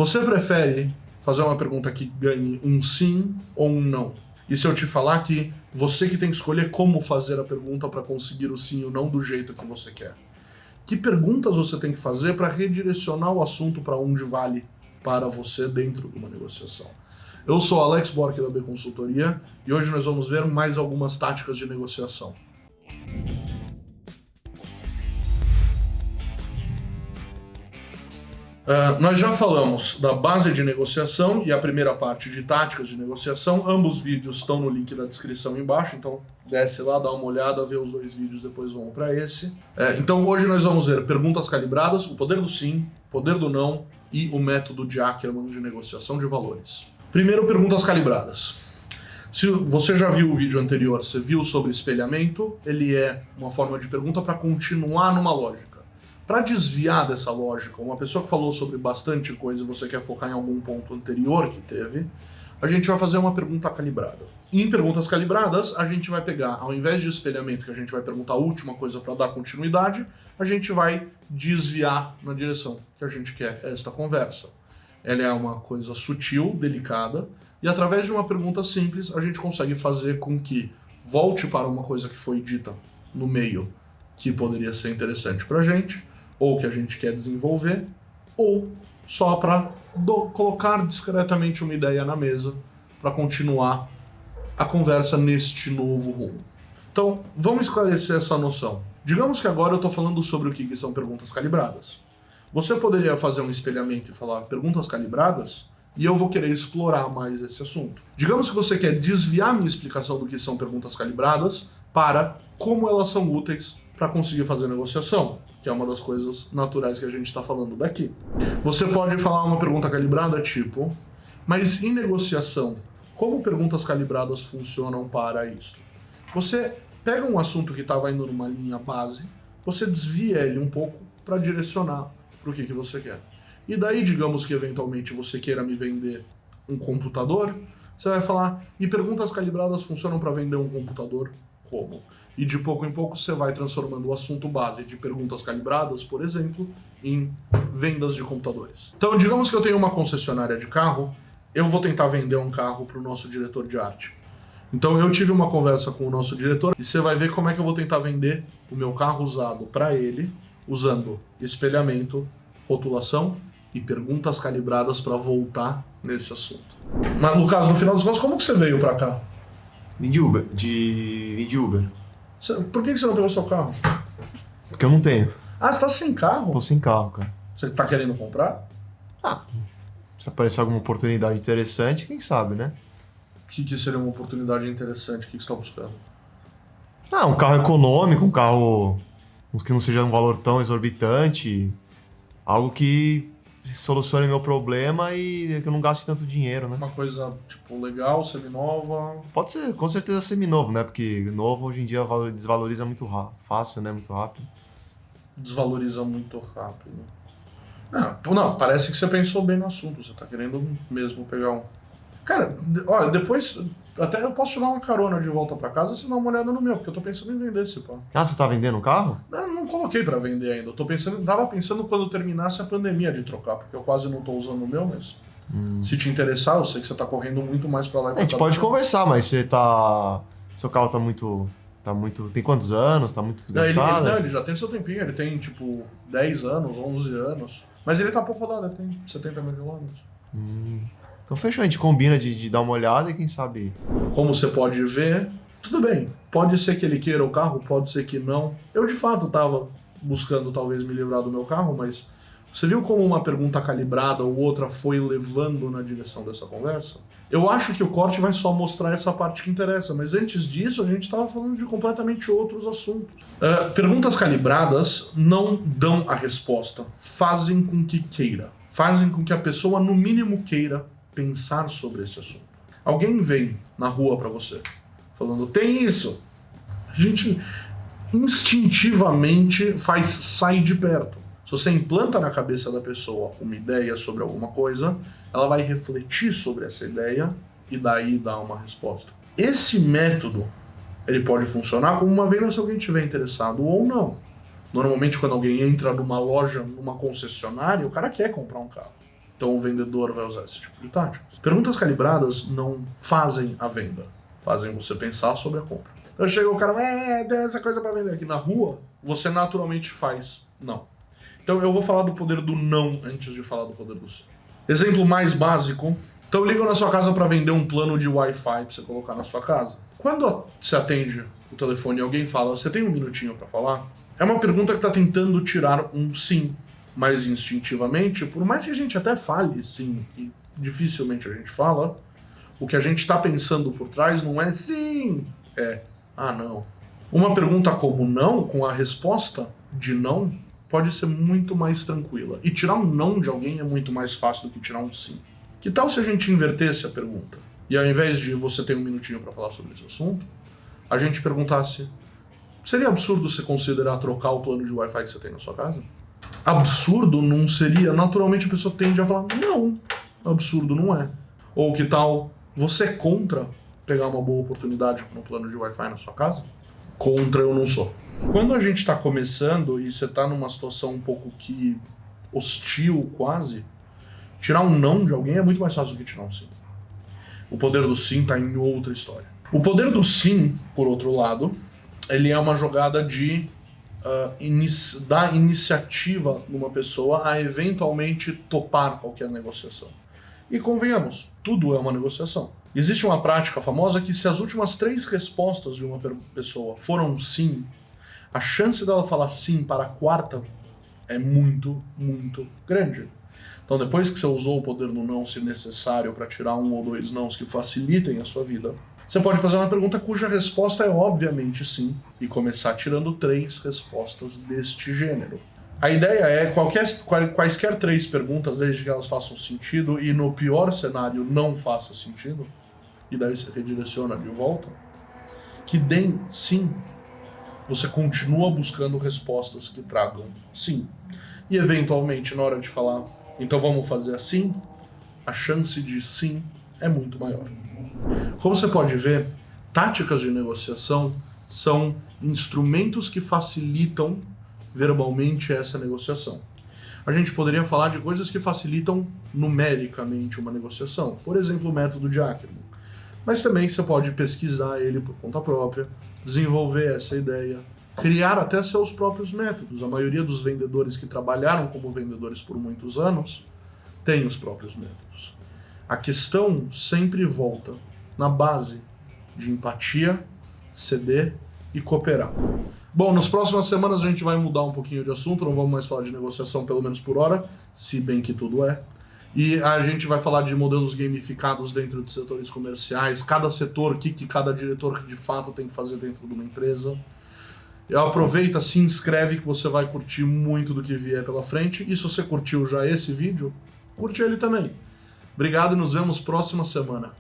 Você prefere fazer uma pergunta que ganhe um sim ou um não? E se eu te falar que você que tem que escolher como fazer a pergunta para conseguir o sim ou não do jeito que você quer? Que perguntas você tem que fazer para redirecionar o assunto para onde vale para você dentro de uma negociação? Eu sou Alex Bork da B Consultoria e hoje nós vamos ver mais algumas táticas de negociação. Nós já falamos da base de negociação e a primeira parte de táticas de negociação. Ambos os vídeos estão no link da descrição embaixo, então desce lá, dá uma olhada, vê os dois vídeos, depois vamos para esse. Então hoje nós vamos ver perguntas calibradas, o poder do sim, o poder do não e o método de Ackermann de negociação de valores. Primeiro, perguntas calibradas. Se você já viu o vídeo anterior, você viu sobre espelhamento, ele é uma forma de pergunta para continuar numa lógica. Para desviar dessa lógica, uma pessoa que falou sobre bastante coisa e você quer focar em algum ponto anterior que teve, a gente vai fazer uma pergunta calibrada. E em perguntas calibradas, a gente vai pegar, ao invés de espelhamento, que a gente vai perguntar a última coisa para dar continuidade, a gente vai desviar na direção que a gente quer esta conversa. Ela é uma coisa sutil, delicada, e através de uma pergunta simples, a gente consegue fazer com que volte para uma coisa que foi dita no meio, que poderia ser interessante para a gente, ou que a gente quer desenvolver, ou só para colocar discretamente uma ideia na mesa para continuar a conversa neste novo rumo. Então, vamos esclarecer essa noção. Digamos que agora eu estou falando sobre o que são perguntas calibradas. Você poderia fazer um espelhamento e falar perguntas calibradas, e eu vou querer explorar mais esse assunto. Digamos que você quer desviar minha explicação do que são perguntas calibradas para como elas são úteis para conseguir fazer negociação, que é uma das coisas naturais que a gente está falando daqui. Você pode falar uma pergunta calibrada tipo, mas em negociação, como perguntas calibradas funcionam para isso? Você pega um assunto que estava indo numa linha base, você desvia ele um pouco para direcionar para o que você quer. E daí, digamos que eventualmente você queira me vender um computador, você vai falar, e perguntas calibradas funcionam para vender um computador? Como? E de pouco em pouco você vai transformando o assunto base de perguntas calibradas, por exemplo, em vendas de computadores. Então, digamos que eu tenho uma concessionária de carro, eu vou tentar vender um carro para o nosso diretor de arte. Então, eu tive uma conversa com o nosso diretor e você vai ver como é que eu vou tentar vender o meu carro usado para ele, usando espelhamento, rotulação e perguntas calibradas para voltar nesse assunto. Mas, Lucas, no final dos contos, como que você veio para cá? Vim de Uber. Por que você não pegou seu carro? Porque eu não tenho. Ah, você tá sem carro? Tô sem carro, cara. Você tá querendo comprar? Se aparecer alguma oportunidade interessante, quem sabe, né? O que seria uma oportunidade interessante? O que você tá buscando? Um carro econômico, um carro que não seja um valor tão exorbitante, algo que solucione meu problema e que eu não gaste tanto dinheiro, né? Uma coisa, tipo, legal, seminova? Pode ser, com certeza seminovo, né? Porque novo hoje em dia desvaloriza muito fácil, né? Muito rápido. Desvaloriza muito rápido. Não, parece que você pensou bem no assunto. Você tá querendo mesmo pegar um... Cara, olha, depois até eu posso te dar uma carona de volta pra casa e você dá uma olhada no meu, porque eu tô pensando em vender esse pá. Você tá vendendo um carro? Não coloquei pra vender ainda. Tava pensando quando terminasse a pandemia de trocar, porque eu quase não tô usando o meu, mas se te interessar, eu sei que você tá correndo muito mais pra lá e pra cá. A gente pode conversar, mas seu carro tá muito... Tem quantos anos? Tá muito desgastado? Não, ele já tem seu tempinho. Ele tem, 10 anos, 11 anos. Mas ele tá pouco rodado, ele tem 70 mil quilômetros. Então fechou, a gente combina de dar uma olhada e quem sabe... Como você pode ver, tudo bem. Pode ser que ele queira o carro, pode ser que não. Eu, de fato, tava buscando talvez me livrar do meu carro, mas você viu como uma pergunta calibrada ou outra foi levando na direção dessa conversa? Eu acho que o corte vai só mostrar essa parte que interessa, mas antes disso a gente estava falando de completamente outros assuntos. Perguntas calibradas não dão a resposta, fazem com que queira. Fazem com que a pessoa, no mínimo, queira pensar sobre esse assunto. Alguém vem na rua pra você, falando, tem isso. A gente instintivamente sai de perto. Se você implanta na cabeça da pessoa uma ideia sobre alguma coisa, ela vai refletir sobre essa ideia e daí dar uma resposta. Esse método, ele pode funcionar como uma venda se alguém estiver interessado ou não. Normalmente, quando alguém entra numa loja, numa concessionária, o cara quer comprar um carro. Então o vendedor vai usar esse tipo de tática. Perguntas calibradas não fazem a venda, fazem você pensar sobre a compra. Então chega o cara, tem essa coisa para vender aqui na rua, você naturalmente faz não. Então eu vou falar do poder do não antes de falar do poder do sim. Exemplo mais básico. Então ligam na sua casa para vender um plano de Wi-Fi para você colocar na sua casa. Quando você atende o telefone e alguém fala, você tem um minutinho para falar? É uma pergunta que está tentando tirar um sim, mas instintivamente, por mais que a gente até fale sim, que dificilmente a gente fala, o que a gente está pensando por trás não é sim, é não. Uma pergunta como não, com a resposta de não, pode ser muito mais tranquila. E tirar um não de alguém é muito mais fácil do que tirar um sim. Que tal se a gente invertesse a pergunta? E ao invés de você ter um minutinho para falar sobre esse assunto, a gente perguntasse, seria absurdo você considerar trocar o plano de Wi-Fi que você tem na sua casa? Absurdo não seria? Naturalmente a pessoa tende a falar, não, absurdo não é. Ou que tal, você é contra pegar uma boa oportunidade no plano de Wi-Fi na sua casa? Contra eu não sou. Quando a gente está começando e você está numa situação um pouco que hostil quase, tirar um não de alguém é muito mais fácil do que tirar um sim. O poder do sim está em outra história. O poder do sim, por outro lado, ele é uma jogada de dar iniciativa numa pessoa a eventualmente topar qualquer negociação. E convenhamos, tudo é uma negociação. Existe uma prática famosa que se as últimas 3 respostas de uma pessoa foram sim, a chance dela falar sim para a 4ª é muito, muito grande. Então depois que você usou o poder do não, se necessário, para tirar 1 ou 2 nãos que facilitem a sua vida, você pode fazer uma pergunta cuja resposta é obviamente sim, e começar tirando 3 respostas deste gênero. A ideia é quaisquer 3 perguntas, desde que elas façam sentido e no pior cenário não faça sentido, e daí você redireciona de volta, que deem sim. Você continua buscando respostas que tragam sim. E eventualmente, na hora de falar, então vamos fazer assim, a chance de sim é muito maior. Como você pode ver, táticas de negociação são instrumentos que facilitam verbalmente essa negociação. A gente poderia falar de coisas que facilitam numericamente uma negociação, por exemplo, o método de Ackermann. Mas também você pode pesquisar ele por conta própria, desenvolver essa ideia, criar até seus próprios métodos. A maioria dos vendedores que trabalharam como vendedores por muitos anos tem os próprios métodos. A questão sempre volta na base de empatia, ceder e cooperar. Bom, nas próximas semanas a gente vai mudar um pouquinho de assunto, não vamos mais falar de negociação, pelo menos por hora, se bem que tudo é. E a gente vai falar de modelos gamificados dentro de setores comerciais, cada setor, o que cada diretor de fato tem que fazer dentro de uma empresa. Aproveita, se inscreve que você vai curtir muito do que vier pela frente. E se você curtiu já esse vídeo, curte ele também. Obrigado e nos vemos próxima semana.